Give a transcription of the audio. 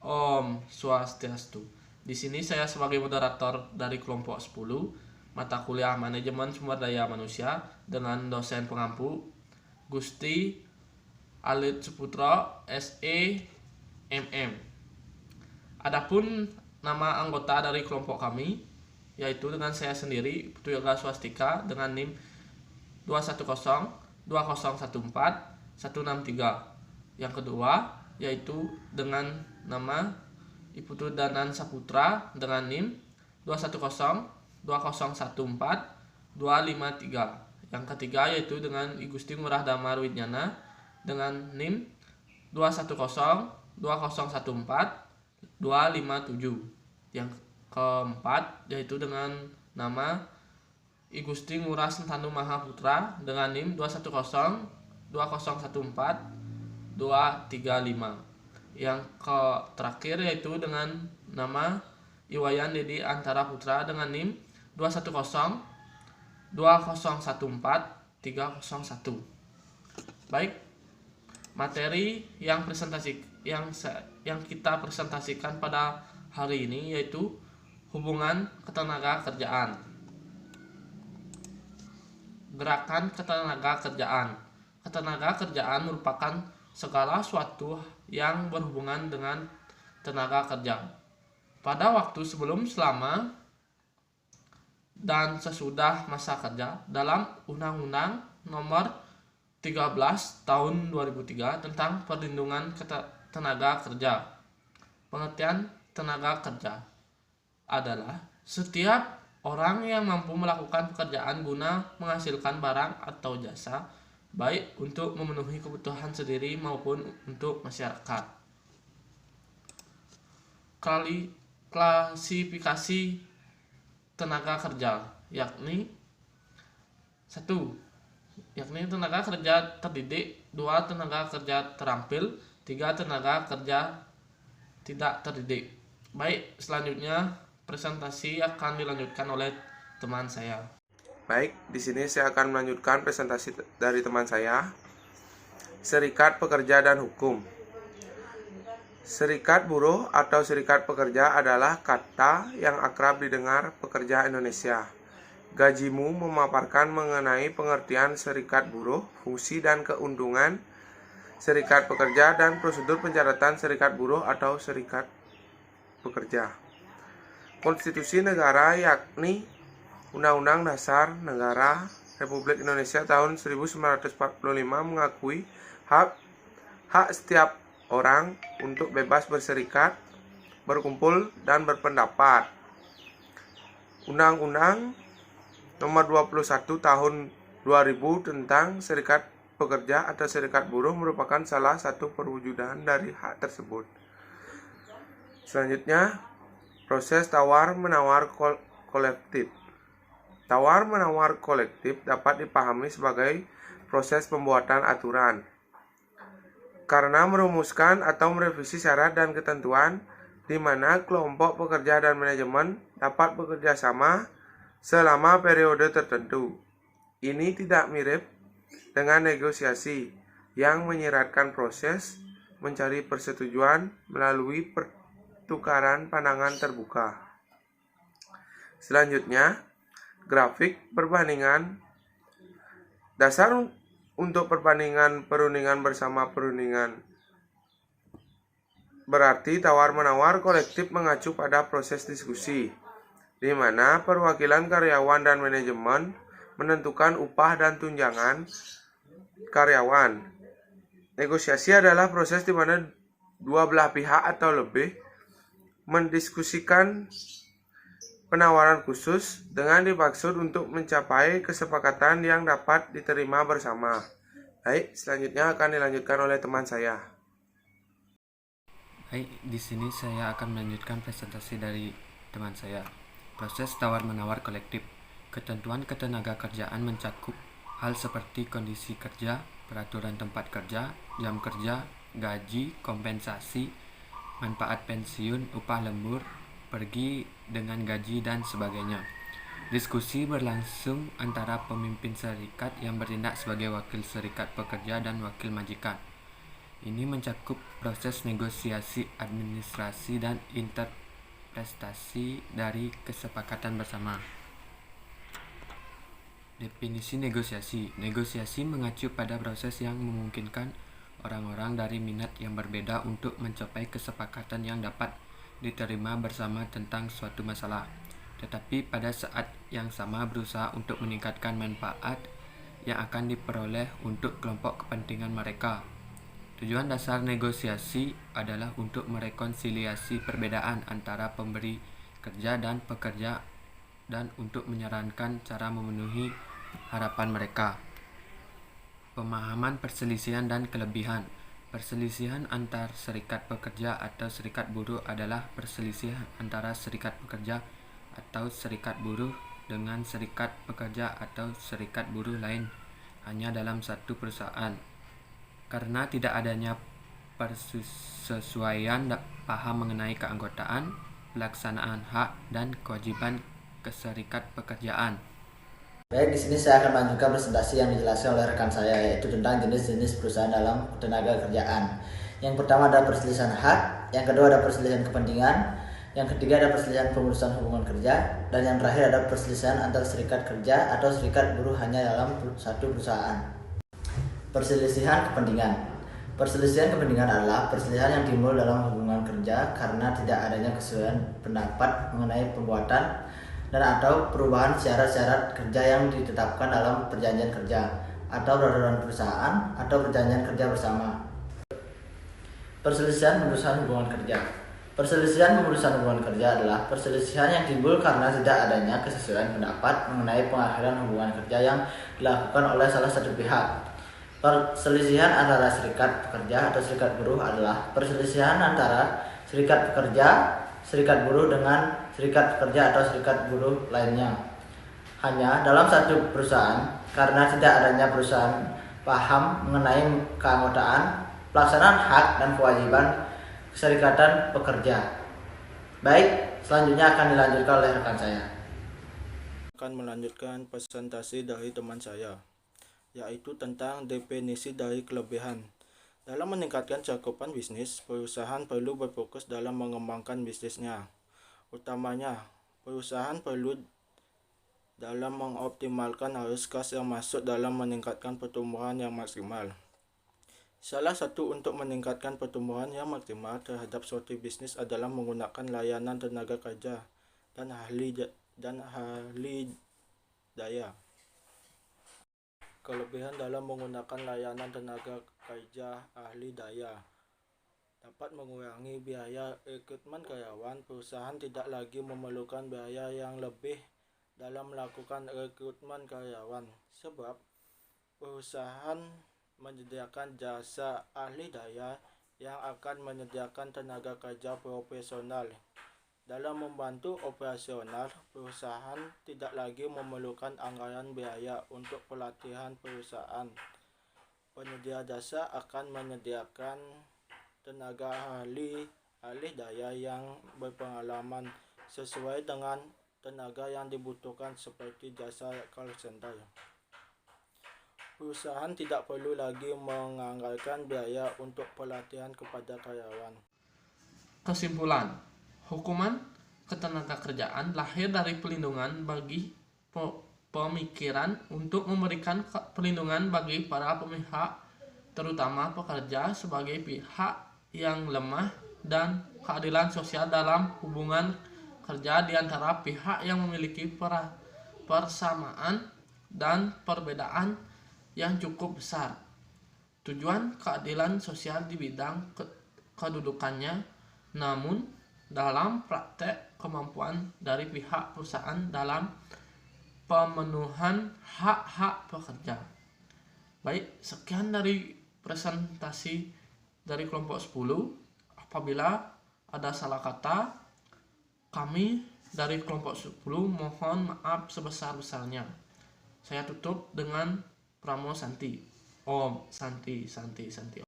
Om Swastiastu. Di sini saya sebagai moderator dari kelompok 10 mata kuliah Manajemen Sumber Daya Manusia dengan dosen pengampu Gusti Alit Suputra SE MM. Adapun nama anggota dari kelompok kami yaitu dengan saya sendiri Putu Yoga Swastika dengan NIM 210 2014 163. Yang kedua yaitu dengan nama Iputu Danan Saputra dengan NIM 210 2014 253. Yang ketiga yaitu dengan I Gusti Ngurah Damar Widjana dengan NIM 210 2014 257. Yang keempat yaitu dengan nama I Gusti Ngurah Sentanu Mahaputra dengan NIM 210 2014 235. Yang terakhir yaitu dengan nama Iwayan Dedi Antara Putra dengan NIM 210 2014 301. Baik, materi yang kita presentasikan pada hari ini yaitu hubungan ketenaga kerjaan. Gerakan ketenaga kerjaan. Ketenaga kerjaan merupakan segala sesuatu yang berhubungan dengan tenaga kerja. Pada waktu sebelum, selama, dan sesudah masa kerja dalam Undang-Undang Nomor 13 Tahun 2003 tentang Perlindungan Tenaga Kerja. Pengertian tenaga kerja adalah setiap orang yang mampu melakukan pekerjaan guna menghasilkan barang atau jasa, baik untuk memenuhi kebutuhan sendiri maupun untuk masyarakat. Klasifikasi tenaga kerja yakni 1. Tenaga kerja terdidik, 2. Tenaga kerja terampil, 3. Tenaga kerja tidak terdidik. Baik, selanjutnya presentasi akan dilanjutkan oleh teman saya. Baik, di sini saya akan melanjutkan presentasi dari teman saya. Serikat Pekerja dan Hukum. Serikat buruh atau serikat pekerja adalah kata yang akrab didengar pekerja Indonesia. Gajimu memaparkan mengenai pengertian serikat buruh, fungsi dan keuntungan serikat pekerja, dan prosedur pencatatan serikat buruh atau serikat pekerja. Konstitusi negara yakni Undang-Undang Dasar Negara Republik Indonesia tahun 1945 mengakui hak setiap orang untuk bebas berserikat, berkumpul, dan berpendapat. Undang-Undang Nomor 21 Tahun 2000 tentang Serikat Pekerja atau Serikat Buruh merupakan salah satu perwujudan dari hak tersebut. Selanjutnya, proses tawar-menawar kolektif. Tawar-menawar kolektif dapat dipahami sebagai proses pembuatan aturan karena merumuskan atau merevisi syarat dan ketentuan di mana kelompok pekerja dan manajemen dapat bekerja sama selama periode tertentu. Ini tidak mirip dengan negosiasi yang menyiratkan proses mencari persetujuan melalui pertukaran pandangan terbuka. Selanjutnya, grafik perbandingan. Dasar untuk perbandingan perundingan bersama perundingan berarti tawar-menawar kolektif mengacu pada proses diskusi, di mana perwakilan karyawan dan manajemen menentukan upah dan tunjangan karyawan. Negosiasi adalah proses di mana dua belah pihak atau lebih mendiskusikan penawaran khusus dengan dimaksud untuk mencapai kesepakatan yang dapat diterima bersama. Baik, selanjutnya akan dilanjutkan oleh teman saya. Baik, di sini saya akan melanjutkan presentasi dari teman saya. Proses tawar-menawar kolektif. Ketentuan ketenaga kerjaan mencakup hal seperti kondisi kerja, peraturan tempat kerja, jam kerja, gaji, kompensasi, manfaat pensiun, upah lembur, pergi dengan gaji, dan sebagainya. Diskusi berlangsung antara pemimpin serikat yang bertindak sebagai wakil serikat pekerja dan wakil majikan. Ini mencakup proses negosiasi, administrasi, dan interpretasi dari kesepakatan bersama. Definisi negosiasi. Negosiasi mengacu pada proses yang memungkinkan orang-orang dari minat yang berbeda untuk mencapai kesepakatan yang dapat diterima bersama tentang suatu masalah, tetapi pada saat yang sama berusaha untuk meningkatkan manfaat yang akan diperoleh untuk kelompok kepentingan mereka. Tujuan dasar negosiasi adalah untuk merekonsiliasi perbedaan antara pemberi kerja dan pekerja dan untuk menyarankan cara memenuhi harapan mereka. Pemahaman perselisihan dan kelebihan. Perselisihan antar serikat pekerja atau serikat buruh adalah perselisihan antara serikat pekerja atau serikat buruh dengan serikat pekerja atau serikat buruh lain hanya dalam satu perusahaan. Karena tidak adanya persesuaian paham mengenai keanggotaan, pelaksanaan hak, dan kewajiban keserikat pekerjaan. Baik, di sini saya akan melanjutkan presentasi yang dijelaskan oleh rekan saya, yaitu tentang jenis-jenis perusahaan dalam tenaga kerjaan. Yang pertama ada perselisihan hak, yang kedua ada perselisihan kepentingan, yang ketiga ada perselisihan pengurusan hubungan kerja, dan yang terakhir ada perselisihan antar serikat kerja atau serikat buruh hanya dalam satu perusahaan. Perselisihan kepentingan. Perselisihan kepentingan adalah perselisihan yang timbul dalam hubungan kerja karena tidak adanya kesesuaian pendapat mengenai pembuatan dan atau perubahan syarat-syarat kerja yang ditetapkan dalam perjanjian kerja atau peraturan perusahaan atau perjanjian kerja bersama. Perselisihan pengurusan hubungan kerja. Perselisihan pengurusan hubungan kerja adalah perselisihan yang timbul karena tidak adanya kesesuaian pendapat mengenai pengakhiran hubungan kerja yang dilakukan oleh salah satu pihak. Perselisihan antara serikat pekerja atau serikat buruh adalah perselisihan antara serikat pekerja, serikat buruh dengan serikat pekerja atau serikat buruh lainnya hanya dalam satu perusahaan karena tidak adanya perusahaan paham mengenai keanggotaan, pelaksanaan hak dan kewajiban keserikatan pekerja. Baik, selanjutnya akan dilanjutkan oleh rekan saya. Akan melanjutkan presentasi dari teman saya, yaitu tentang definisi dari kelebihan. Dalam meningkatkan cakupan bisnis, perusahaan perlu berfokus dalam mengembangkan bisnisnya. Utamanya, perusahaan perlu dalam mengoptimalkan arus kas yang masuk dalam meningkatkan pertumbuhan yang maksimal. Salah satu untuk meningkatkan pertumbuhan yang maksimal terhadap suatu bisnis adalah menggunakan layanan tenaga kerja dan ahli daya. Kelebihan dalam menggunakan layanan tenaga kerja ahli daya dapat mengurangi biaya rekrutmen karyawan. Perusahaan tidak lagi memerlukan biaya yang lebih dalam melakukan rekrutmen karyawan, sebab perusahaan menyediakan jasa ahli daya yang akan menyediakan tenaga kerja profesional. Dalam membantu operasional, perusahaan tidak lagi memerlukan anggaran biaya untuk pelatihan perusahaan. Penyedia jasa akan menyediakan tenaga ahli daya yang berpengalaman sesuai dengan tenaga yang dibutuhkan seperti jasa call center. Perusahaan tidak perlu lagi menganggarkan biaya untuk pelatihan kepada karyawan. Kesimpulan, hukuman ketenagakerjaan lahir dari pelindungan bagi pemikiran untuk memberikan perlindungan bagi para pihak, terutama pekerja sebagai pihak yang lemah, dan keadilan sosial dalam hubungan kerja di antara pihak yang memiliki persamaan dan perbedaan yang cukup besar. Tujuan keadilan sosial di bidang kedudukannya, namun dalam praktek kemampuan dari pihak perusahaan dalam pemenuhan hak-hak pekerja. Baik, sekian dari presentasi dari kelompok 10. Apabila ada salah kata, kami dari kelompok 10 mohon maaf sebesar-besarnya. Saya tutup dengan Pramo Santi. Om Santi Santi Santi.